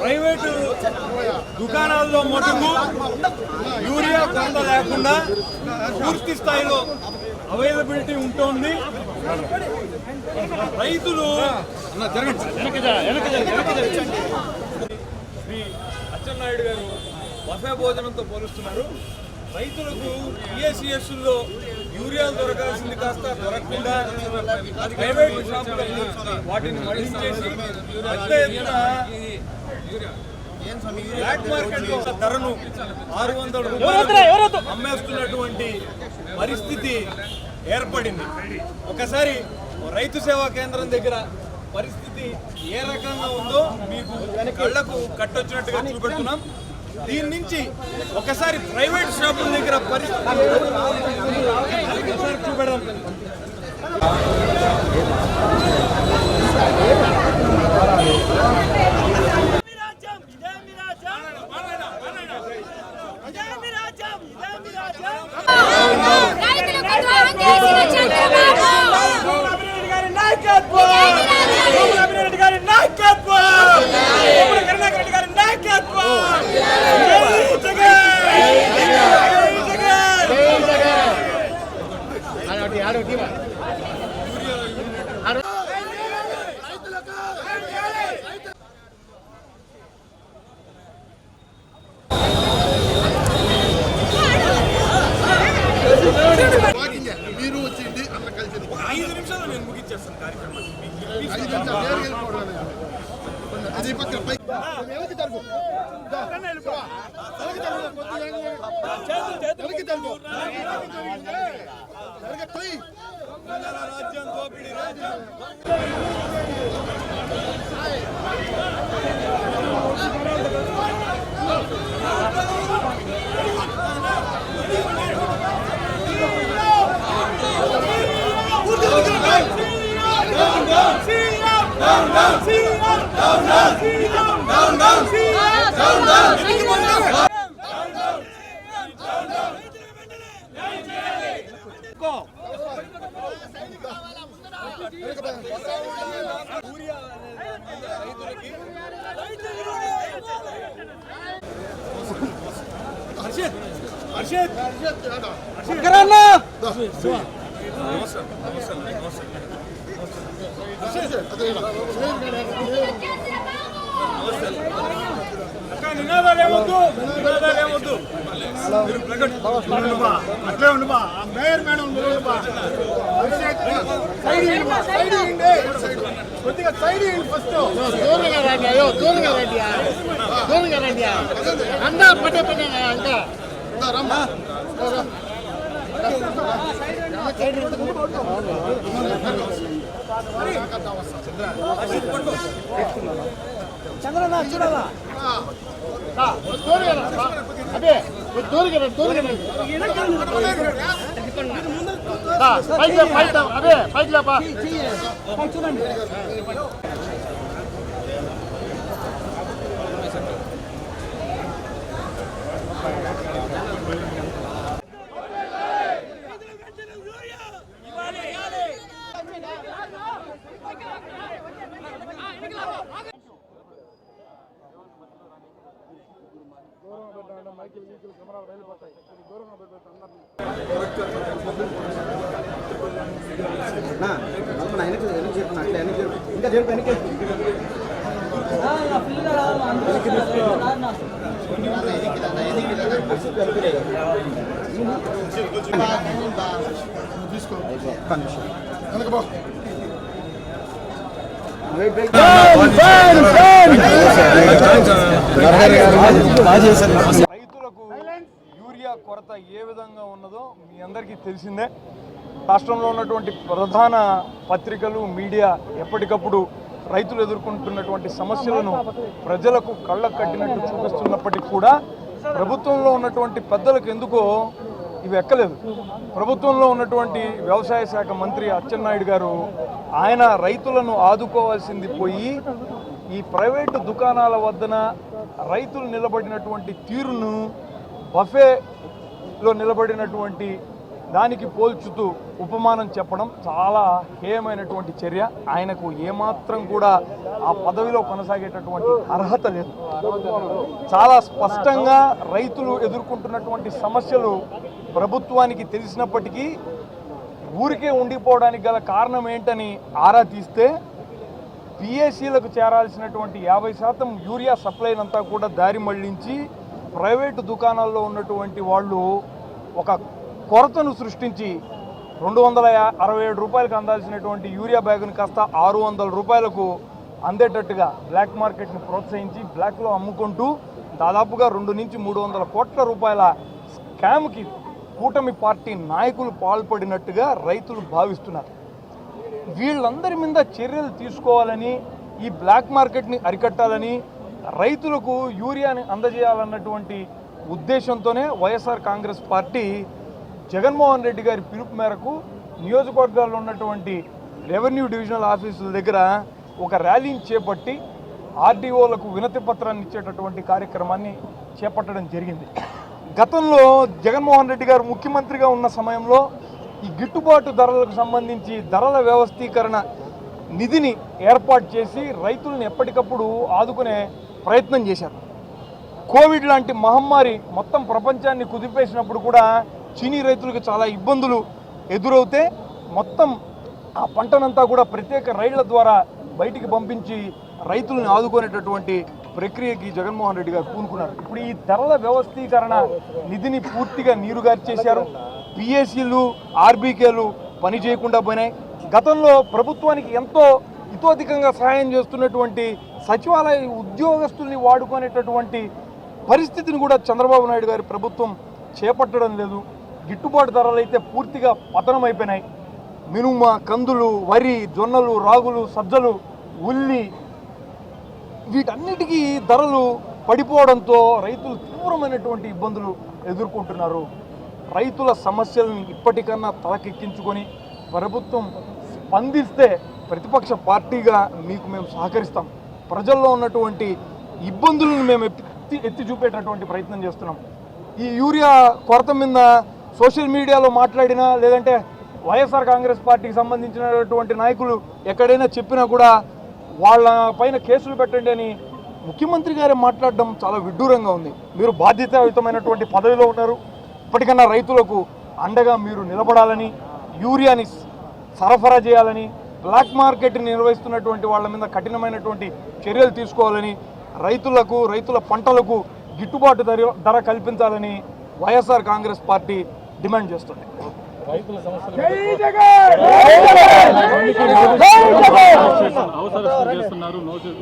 Private దుకాణాల్లో మటుకు urea కొరత లేకుండా పూర్తి స్థాయిలో అవైలబిలిటీ ఉంటుంది. రైతులు శ్రీ అచ్చెన్నాయుడు గారు బఫే భోజనంతో పోలుస్తున్నారు. రైతులకు పిఎస్సిఎస్లో యూరియాలు దొరకాల్సింది కాస్త దొరకకుండా ప్రైవేట్ షాపులకు వాటిని మళ్లించేసి పెద్ద ఎత్తున బ్లాక్ మార్కెట్ లో ధరను 600 రూపాయలు అమ్మేస్తున్నటువంటి పరిస్థితి ఏర్పడింది. ఒకసారి రైతు సేవా కేంద్రం దగ్గర పరిస్థితి ఏ రకంగా ఉందో మీకు కళ్ళకు కట్టొచ్చినట్టుగా చూపెడుతున్నాం. దీని నుంచి ఒకసారి ప్రైవేట్ షాపుల దగ్గర పరిస్థితి చూపెడదాం. మీరు వచ్చింది అట్లా కలిసి 5 నిమిషాలు నేను ముగించేస్తాను కార్యక్రమాన్ని. అది పక్కన రాజ్యం దోపిడీ రాజ్యం నినాదాలేమొద్దు అట్లే ఉండు బా మేయర్ మేడం కొద్దిగా సైడ్ ఫస్ట్ దూరంగా రండి. అయ్యో దూరంగా రండి అందా పట్టే పట్టే అంతా రమ్మా చంద్రనా చూడాలా అదే దూరంగా అదే పైకి లేపా చూడండి. ఇంకా చెప్పు వెనక్కి తీసుకో రైతులకు యూరియా కొరత ఏ విధంగా ఉన్నదో మీ అందరికీ తెలిసిందే. రాష్ట్రంలో ఉన్నటువంటి ప్రధాన పత్రికలు మీడియా ఎప్పటికప్పుడు రైతులు ఎదుర్కొంటున్నటువంటి సమస్యలను ప్రజలకు కళ్ళకు కట్టినట్టు చూపిస్తున్నప్పటికీ కూడా ప్రభుత్వంలో ఉన్నటువంటి పెద్దలకు ఎందుకో ఇవి ఎక్కలేదు. ప్రభుత్వంలో ఉన్నటువంటి వ్యవసాయ శాఖ మంత్రి అచ్చెన్నాయుడు గారు ఆయన రైతులను ఆదుకోవాల్సింది పోయి ఈ ప్రైవేటు దుకాణాల వద్దన రైతులు నిలబడినటువంటి తీరును బఫేలో నిలబడినటువంటి దానికి పోల్చుతూ ఉపమానం చెప్పడం చాలా హేయమైనటువంటి చర్య. ఆయనకు ఏమాత్రం కూడా ఆ పదవిలో కొనసాగేటటువంటి అర్హత లేదు. చాలా స్పష్టంగా రైతులు ఎదుర్కొంటున్నటువంటి సమస్యలు ప్రభుత్వానికి తెలిసినప్పటికీ ఊరికే ఉండిపోవడానికి గల కారణం ఏంటని ఆరా తీస్తే పిఎస్సీలకు చేరాల్సినటువంటి 50% యూరియా సప్లైనంతా కూడా దారి మళ్లించి ప్రైవేటు దుకాణాల్లో ఉన్నటువంటి వాళ్ళు ఒక కొరతను సృష్టించి 267 రూపాయలకు అందాల్సినటువంటి యూరియా బ్యాగుని కాస్త 600 రూపాయలకు అందేటట్టుగా బ్లాక్ మార్కెట్ని ప్రోత్సహించి బ్లాక్లో అమ్ముకుంటూ దాదాపుగా 200 నుంచి 300 కోట్ల రూపాయల స్కామ్కి కూటమి పార్టీ నాయకులు పాల్పడినట్టుగా రైతులు భావిస్తున్నారు. వీళ్ళందరి మీద చర్యలు తీసుకోవాలని, ఈ బ్లాక్ మార్కెట్ని అరికట్టాలని, రైతులకు యూరియాని అందజేయాలన్నటువంటి ఉద్దేశంతోనే వైఎస్ఆర్ కాంగ్రెస్ పార్టీ జగన్మోహన్ రెడ్డి గారి పిలుపు మేరకు నియోజకవర్గాల్లో ఉన్నటువంటి రెవెన్యూ డివిజనల్ ఆఫీసుల దగ్గర ఒక ర్యాలీని చేపట్టి ఆర్డీఓలకు వినతి పత్రాన్ని ఇచ్చేటటువంటి కార్యక్రమాన్ని చేపట్టడం జరిగింది. గతంలో జగన్మోహన్ రెడ్డి గారు ముఖ్యమంత్రిగా ఉన్న సమయంలో ఈ గిట్టుబాటు ధరలకు సంబంధించి ధరల వ్యవస్థీకరణ నిధిని ఏర్పాటు చేసి రైతులను ఎప్పటికప్పుడు ఆదుకునే ప్రయత్నం చేశారు. కోవిడ్ లాంటి మహమ్మారి మొత్తం ప్రపంచాన్ని కుదిపేసినప్పుడు కూడా చీనీ రైతులకు చాలా ఇబ్బందులు ఎదురవుతే మొత్తం ఆ పంటనంతా కూడా ప్రత్యేక రైళ్ల ద్వారా బయటికి పంపించి రైతులను ఆదుకునేటటువంటి ప్రక్రియకి జగన్మోహన్ రెడ్డి గారు పూనుకున్నారు. ఇప్పుడు ఈ ధరల వ్యవస్థీకరణ నిధిని పూర్తిగా నీరుగార్చేశారు. పిఎస్సీలు, ఆర్బీకేలు పని చేయకుండా పోయినాయి. గతంలో ప్రభుత్వానికి ఎంతో ఇతోధికంగా సహాయం చేస్తున్నటువంటి సచివాలయ ఉద్యోగస్తుల్ని వాడుకునేటటువంటి పరిస్థితిని కూడా చంద్రబాబు నాయుడు గారి ప్రభుత్వం చేపట్టడం లేదు. గిట్టుబాటు ధరలు అయితే పూర్తిగా పతనమైపోయినాయి. మినుమ, కందులు, వరి, జొన్నలు, రాగులు, సజ్జలు, ఉల్లి వీటన్నిటికీ ధరలు పడిపోవడంతో రైతులు తీవ్రమైనటువంటి ఇబ్బందులు ఎదుర్కొంటున్నారు. రైతుల సమస్యలను ఇప్పటికన్నా తలకెక్కించుకొని ప్రభుత్వం స్పందిస్తే ప్రతిపక్ష పార్టీగా మీకు మేము సహకరిస్తాం. ప్రజల్లో ఉన్నటువంటి ఇబ్బందులను మేము ఎత్తి చూపేటటువంటి ప్రయత్నం చేస్తున్నాం. ఈ యూరియా కొరత మీద సోషల్ మీడియాలో మాట్లాడినా, లేదంటే వైఎస్ఆర్ కాంగ్రెస్ పార్టీకి సంబంధించినటువంటి నాయకులు ఎక్కడైనా చెప్పినా కూడా వాళ్ళ పైన కేసులు పెట్టండి అని ముఖ్యమంత్రి గారే మాట్లాడడం చాలా విడ్డూరంగా ఉంది. మీరు బాధ్యతాయుతమైనటువంటి పదవిలో ఉన్నారు. ఇప్పటికన్నా రైతులకు అండగా మీరు నిలబడాలని, యూరియాని సరఫరా చేయాలని, బ్లాక్ మార్కెట్ని నిర్వహిస్తున్నటువంటి వాళ్ళ మీద కఠినమైనటువంటి చర్యలు తీసుకోవాలని, రైతులకు, రైతుల పంటలకు గిట్టుబాటు ధర కల్పించాలని వైఎస్ఆర్ కాంగ్రెస్ పార్టీ డిమాండ్ చేస్తుంది. రైతుల సమస్యలు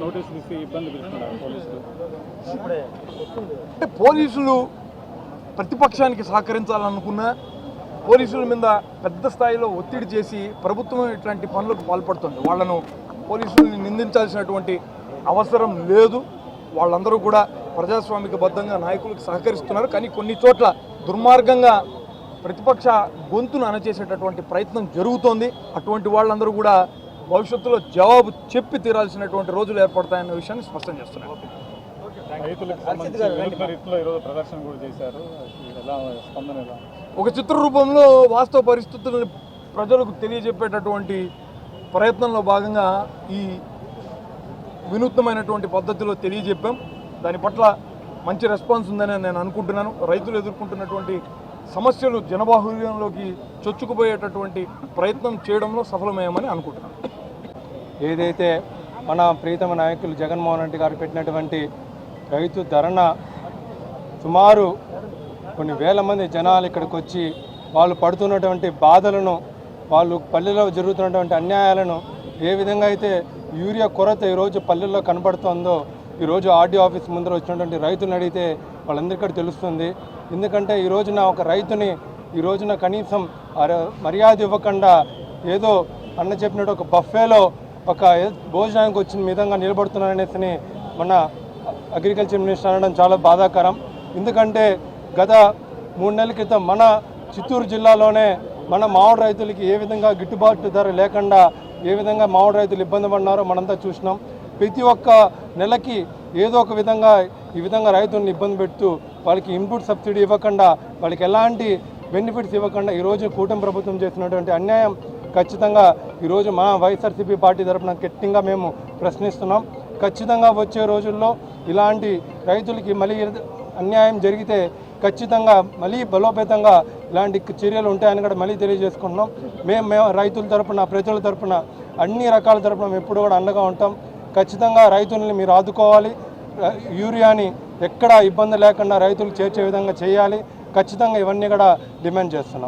నోటీసులు ఇచ్చి ఇబ్బంది పెడుతున్నారు పోలీసులు. అంటే పోలీసులు ప్రతిపక్షానికి సహకరించాలనుకున్నా పోలీసుల మీద పెద్ద స్థాయిలో ఒత్తిడి చేసి ప్రభుత్వం ఇట్లాంటి పనులకు పాల్పడుతుంది. వాళ్ళను పోలీసుల్ని నిందించాల్సినటువంటి అవసరం లేదు. వాళ్ళందరూ కూడా ప్రజాస్వామికబద్ధంగా నాయకులకు సహకరిస్తున్నారు. కానీ కొన్ని చోట్ల దుర్మార్గంగా ప్రతిపక్ష గొంతును అణచేసేటటువంటి ప్రయత్నం జరుగుతోంది. అటువంటి వాళ్ళందరూ కూడా భవిష్యత్తులో జవాబు చెప్పి తీరాల్సినటువంటి రోజులు ఏర్పడతాయన్న విషయాన్ని స్పష్టం చేస్తున్నారు. రైతులకు సంబంధించి వినూత్న రీతిలో ఈరోజు ప్రదర్శన కూడా చేశారు. ఎలా స్పందన ఎలా? ఒక చిత్ర రూపంలో వాస్తవ పరిస్థితులను ప్రజలకు తెలియజెప్పేటటువంటి ప్రయత్నంలో భాగంగా ఈ వినూత్నమైనటువంటి పద్ధతిలో తెలియజెప్పాం. దాని పట్ల మంచి రెస్పాన్స్ ఉందని నేను అనుకుంటున్నాను. రైతులు ఎదుర్కొంటున్నటువంటి సమస్యలు జనబాహుల్యంలోకి చొచ్చుకుపోయేటటువంటి ప్రయత్నం చేయడంలో సఫలమయ్యామని అనుకుంటున్నాను. ఏదైతే మన ప్రీతమ నాయకులు జగన్మోహన్ రెడ్డి గారు పెట్టినటువంటి రైతు ధరణ, సుమారు కొన్ని వేల మంది జనాలు ఇక్కడికి వచ్చి వాళ్ళు పడుతున్నటువంటి బాధలను, వాళ్ళు పల్లెల్లో జరుగుతున్నటువంటి అన్యాయాలను, ఏ విధంగా అయితే యూరియా కొరత ఈరోజు పల్లెల్లో కనబడుతుందో ఈరోజు ఆర్డీ ఆఫీస్ ముందర వచ్చినటువంటి రైతులను అడిగితే వాళ్ళందరికీ తెలుస్తుంది. ఎందుకంటే ఈ రోజున ఒక రైతుని ఈ రోజున కనీసం మర్యాద ఇవ్వకుండా ఏదో అన్న చెప్పినట్టు ఒక బఫేలో ఒక భోజనానికి వచ్చిన విధంగా నిలబడుతున్నారనేసి మన అగ్రికల్చర్ మినిస్టర్ అనడం చాలా బాధాకరం. ఎందుకంటే గత 3 నెలల క్రితం మన చిత్తూరు జిల్లాలోనే మన మామిడి రైతులకి ఏ విధంగా గిట్టుబాటు ధర లేకుండా ఏ విధంగా మామిడి రైతులు ఇబ్బంది పడినారో మనంతా చూసినాం. ప్రతి ఒక్క నెలకి ఏదో ఒక విధంగా ఈ విధంగా రైతులను ఇబ్బంది పెడుతూ వాళ్ళకి ఇన్పుట్ సబ్సిడీ ఇవ్వకుండా వాళ్ళకి ఎలాంటి బెనిఫిట్స్ ఇవ్వకుండా ఈరోజు కూటమి ప్రభుత్వం చేసినటువంటి అన్యాయం ఖచ్చితంగా ఈరోజు మా వైఎస్ఆర్సీపీ పార్టీ తరఫున గట్టిగా మేము ప్రశ్నిస్తున్నాం. ఖచ్చితంగా వచ్చే రోజుల్లో ఇలాంటి రైతులకి మళ్ళీ అన్యాయం జరిగితే ఖచ్చితంగా మళ్ళీ బలోపేతంగా ఇలాంటి చర్యలు ఉంటాయని కూడా మళ్ళీ తెలియజేసుకుంటున్నాం. మేము రైతుల తరఫున ప్రజల తరఫున అన్ని రకాల తరఫున మేము ఎప్పుడు కూడా అండగా ఉంటాం. ఖచ్చితంగా రైతుల్ని మీరు ఆదుకోవాలి. యూరియాని ఎక్కడ ఇబ్బంది లేకుండా రైతులు చేర్చే విధంగా చేయాలి. ఖచ్చితంగా ఇవన్నీ కూడా డిమాండ్ చేస్తున్నాం.